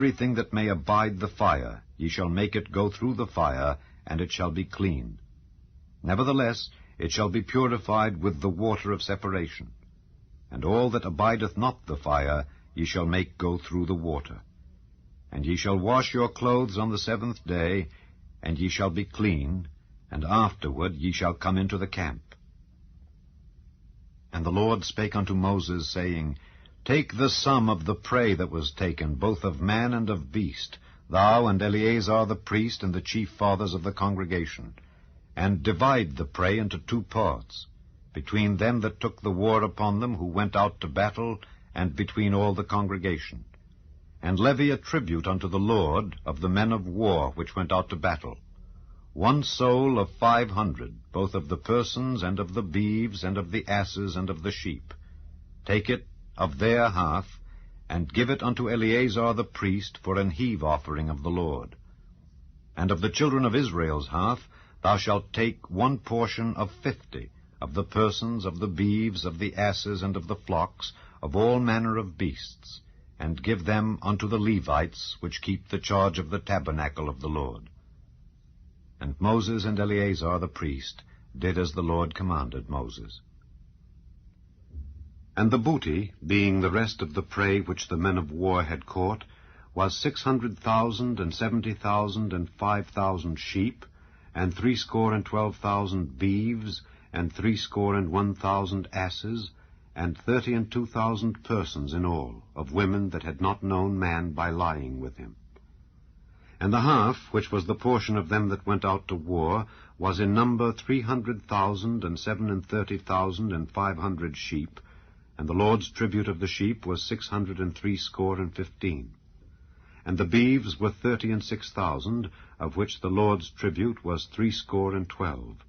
Everything that may abide the fire, ye shall make it go through the fire, and it shall be clean. Nevertheless, it shall be purified with the water of separation. And all that abideth not the fire, ye shall make go through the water. And ye shall wash your clothes on the 7th day, and ye shall be clean, and afterward ye shall come into the camp. And the Lord spake unto Moses, saying, Take the sum of the prey that was taken, both of man and of beast, thou and Eleazar the priest and the chief fathers of the congregation, and divide the prey into 2 parts, between them that took the war upon them who went out to battle, and between all the congregation. And levy a tribute unto the Lord of the men of war which went out to battle, 1 soul of 500, both of the persons and of the beeves and of the asses and of the sheep. Take it of their half, and give it unto Eleazar the priest for an heave offering of the Lord. And of the children of Israel's half, thou shalt take 1 portion of 50, of the persons, of the beeves, of the asses, and of the flocks, of all manner of beasts, and give them unto the Levites, which keep the charge of the tabernacle of the Lord. And Moses and Eleazar the priest did as the Lord commanded Moses. And the booty, being the rest of the prey which the men of war had caught, was 600,000 and 70,000 and 5,000 sheep, and 62,000 beeves, and 61,000 asses, and 32,000 persons in all, of women that had not known man by lying with him. And the half, which was the portion of them that went out to war, was in number 300,000 and 37,000 and 500 sheep, and the Lord's tribute of the sheep was 615. And the beeves were 36,000, of which the Lord's tribute was 12.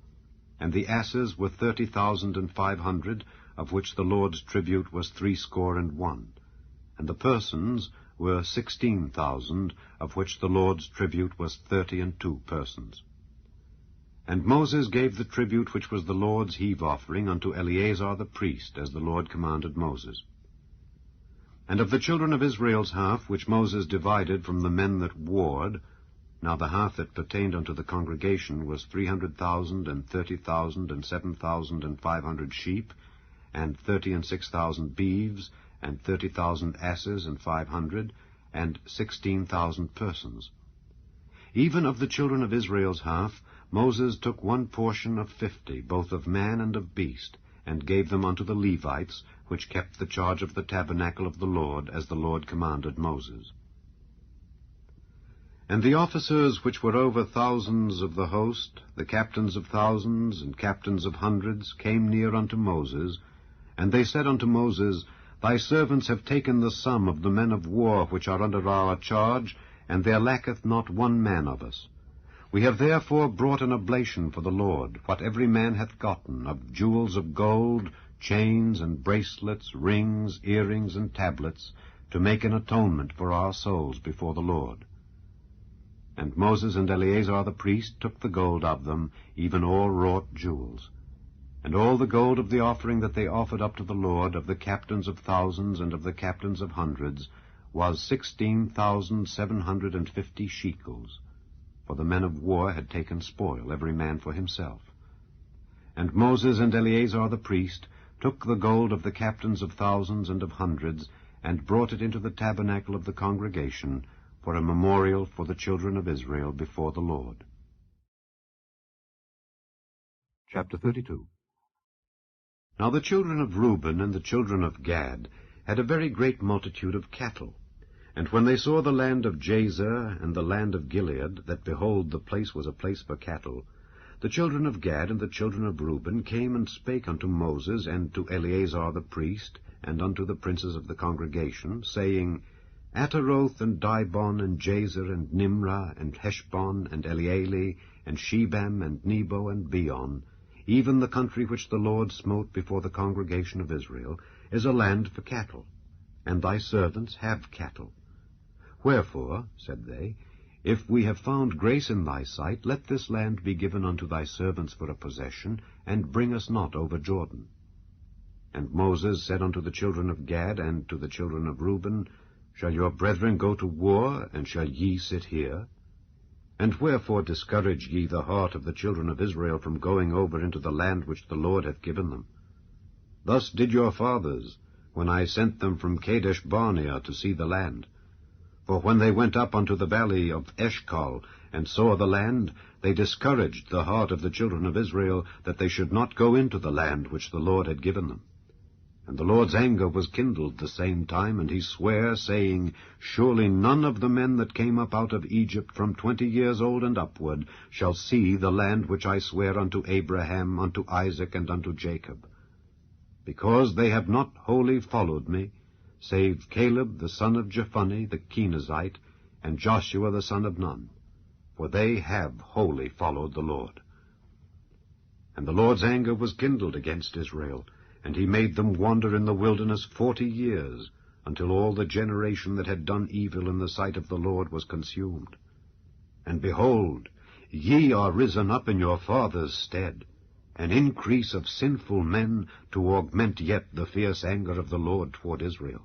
And the asses were 30,500, of which the Lord's tribute was 61. And the persons were 16,000, of which the Lord's tribute was 32 persons. And Moses gave the tribute which was the Lord's heave offering unto Eleazar the priest, as the Lord commanded Moses. And of the children of Israel's half, which Moses divided from the men that warred, now the half that pertained unto the congregation was 300,000 and 30,000 and 7,500 sheep, and 36,000 beeves, and 30,000 asses and 500, and 16,000 persons. Even of the children of Israel's half, Moses took 1 portion of 50, both of man and of beast, and gave them unto the Levites, which kept the charge of the tabernacle of the Lord, as the Lord commanded Moses. And the officers which were over thousands of the host, the captains of thousands and captains of hundreds, came near unto Moses, and they said unto Moses, Thy servants have taken the sum of the men of war which are under our charge, and there lacketh not 1 man of us. We have therefore brought an oblation for the Lord, what every man hath gotten, of jewels of gold, chains and bracelets, rings, earrings, and tablets, to make an atonement for our souls before the Lord. And Moses and Eleazar the priest took the gold of them, even all wrought jewels. And all the gold of the offering that they offered up to the Lord, of the captains of thousands and of the captains of hundreds, was 16,750 shekels. For the men of war had taken spoil, every man for himself. And Moses and Eleazar the priest took the gold of the captains of thousands and of hundreds, and brought it into the tabernacle of the congregation, for a memorial for the children of Israel before the Lord. Chapter 32. Now the children of Reuben and the children of Gad had a very great multitude of cattle. And when they saw the land of Jazer and the land of Gilead, that, behold, the place was a place for cattle, the children of Gad and the children of Reuben came and spake unto Moses and to Eleazar the priest, and unto the princes of the congregation, saying, Ataroth and Dibon and Jazer and Nimrah and Heshbon and Elealeh and Shebam and Nebo and Beon, even the country which the Lord smote before the congregation of Israel, is a land for cattle, and thy servants have cattle. Wherefore, said they, if we have found grace in thy sight, let this land be given unto thy servants for a possession, and bring us not over Jordan. And Moses said unto the children of Gad and to the children of Reuben, Shall your brethren go to war, and shall ye sit here? And wherefore discourage ye the heart of the children of Israel from going over into the land which the Lord hath given them? Thus did your fathers, when I sent them from Kadesh Barnea to see the land. For when they went up unto the valley of Eshcol, and saw the land, they discouraged the heart of the children of Israel, that they should not go into the land which the Lord had given them. And the Lord's anger was kindled the same time, and he sware, saying, Surely none of the men that came up out of Egypt from 20 years old and upward shall see the land which I sware unto Abraham, unto Isaac, and unto Jacob. Because they have not wholly followed me, save Caleb the son of Jephunneh the Kenizzite, and Joshua the son of Nun, for they have wholly followed the Lord. And the Lord's anger was kindled against Israel, and he made them wander in the wilderness 40 years, until all the generation that had done evil in the sight of the Lord was consumed. And behold, ye are risen up in your fathers' stead, an increase of sinful men, to augment yet the fierce anger of the Lord toward Israel.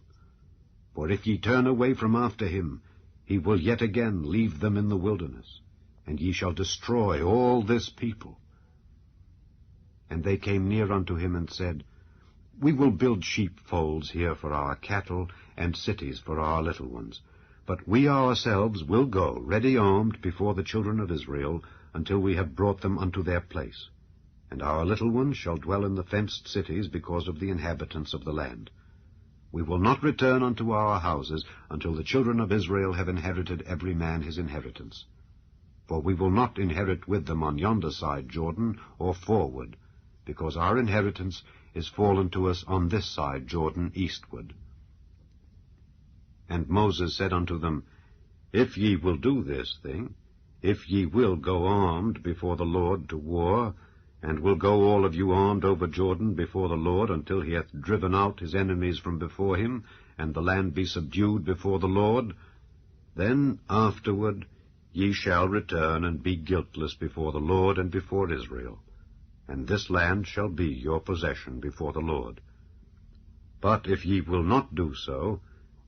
For if ye turn away from after him, he will yet again leave them in the wilderness, and ye shall destroy all this people. And they came near unto him, and said, We will build sheepfolds here for our cattle, and cities for our little ones. But we ourselves will go, ready armed, before the children of Israel, until we have brought them unto their place. And our little ones shall dwell in the fenced cities, because of the inhabitants of the land. We will not return unto our houses, until the children of Israel have inherited every man his inheritance. For we will not inherit with them on yonder side Jordan, or forward, because our inheritance is fallen to us on this side Jordan eastward. And Moses said unto them, If ye will do this thing, if ye will go armed before the Lord to war, and will go all of you armed over Jordan before the Lord, until he hath driven out his enemies from before him, and the land be subdued before the Lord, then afterward ye shall return and be guiltless before the Lord and before Israel, and this land shall be your possession before the Lord. But if ye will not do so,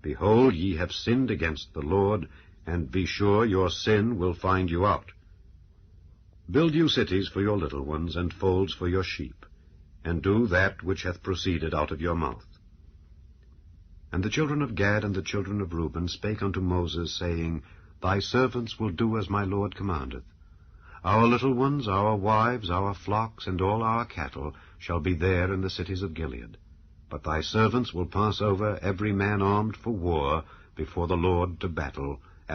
behold, ye have sinned against the Lord, and be sure your sin will find you out. Build you cities for your little ones, and folds for your sheep, and do that which hath proceeded out of your mouth. And the children of Gad and the children of Reuben spake unto Moses, saying, Thy servants will do as my Lord commandeth. Our little ones, our wives, our flocks, and all our cattle shall be there in the cities of Gilead. But thy servants will pass over, every man armed for war, before the Lord to battle,